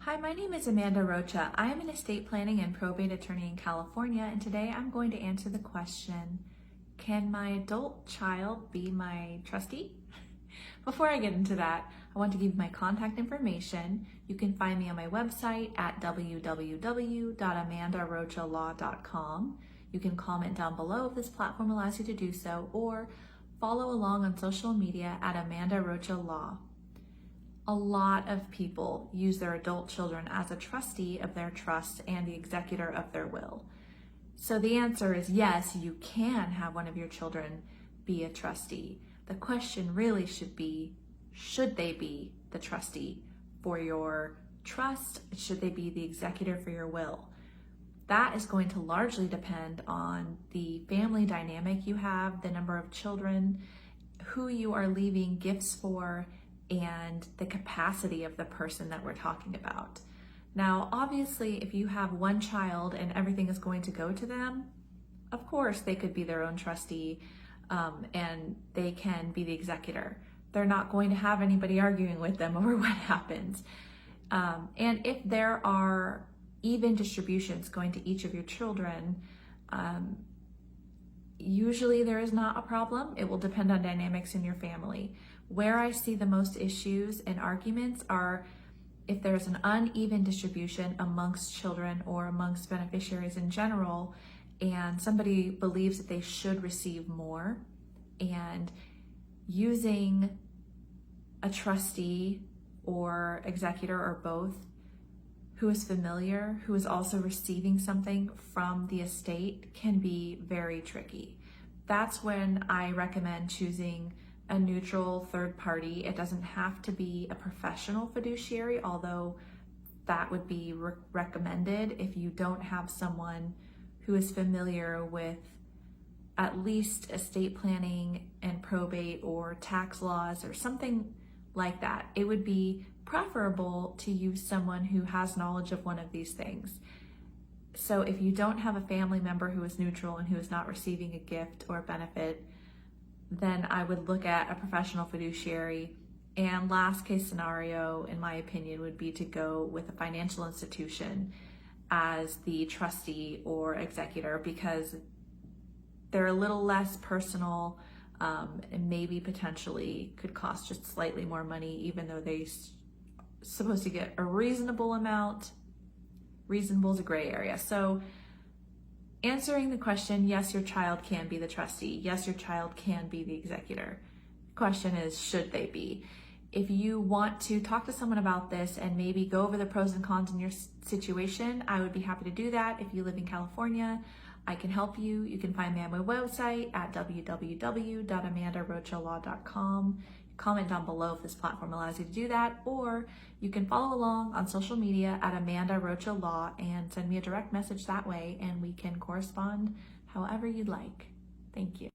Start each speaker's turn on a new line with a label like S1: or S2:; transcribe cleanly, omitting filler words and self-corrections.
S1: Hi, my name is Amanda Rocha. I am an estate planning and probate attorney in California, and today I'm going to answer the question, can my adult child be my trustee? Before I get into that, I want to give you my contact information. You can find me on my website at www.amandarocalaw.com. You can comment down below if this platform allows you to do so, or follow along on social media at Amanda Rocha Law. A lot of people use their adult children as a trustee of their trust and the executor of their will. So the answer is yes, you can have one of your children be a trustee. The question really should be, should they be the trustee for your trust? Should they be the executor for your will? That is going to largely depend on the family dynamic you have, the number of children, who you are leaving gifts for, and the capacity of the person that we're talking about. Now, obviously, if you have one child and everything is going to go to them, of course, they could be their own trustee and they can be the executor. They're not going to have anybody arguing with them over what happens. And if there are even distributions going to each of your children, usually there is not a problem. It will depend on dynamics in your family. Where I see the most issues and arguments are if there's an uneven distribution amongst children or amongst beneficiaries in general, and somebody believes that they should receive more, and using a trustee or executor or both who is familiar, who is also receiving something from the estate can be very tricky. That's when I recommend choosing a neutral third party. It doesn't have to be a professional fiduciary, although that would be recommended if you don't have someone who is familiar with at least estate planning and probate or tax laws or something like that. It would be preferable to use someone who has knowledge of one of these things. So if you don't have a family member who is neutral and who is not receiving a gift or benefit, then I would look at a professional fiduciary. And last case scenario, in my opinion, would be to go with a financial institution as the trustee or executor, because they're a little less personal and maybe potentially could cost just slightly more money, even though they're supposed to get a reasonable amount. Reasonable is a gray area. So answering the question, yes, your child can be the trustee. Yes, your child can be the executor. The question is, should they be? If you want to talk to someone about this and maybe go over the pros and cons in your situation, I would be happy to do that. If you live in California, I can help you. You can find me on my website at www.amandarocalaw.com. Comment down below if this platform allows you to do that, or you can follow along on social media at Amanda Rocha Law and send me a direct message that way, and we can correspond however you'd like. Thank you.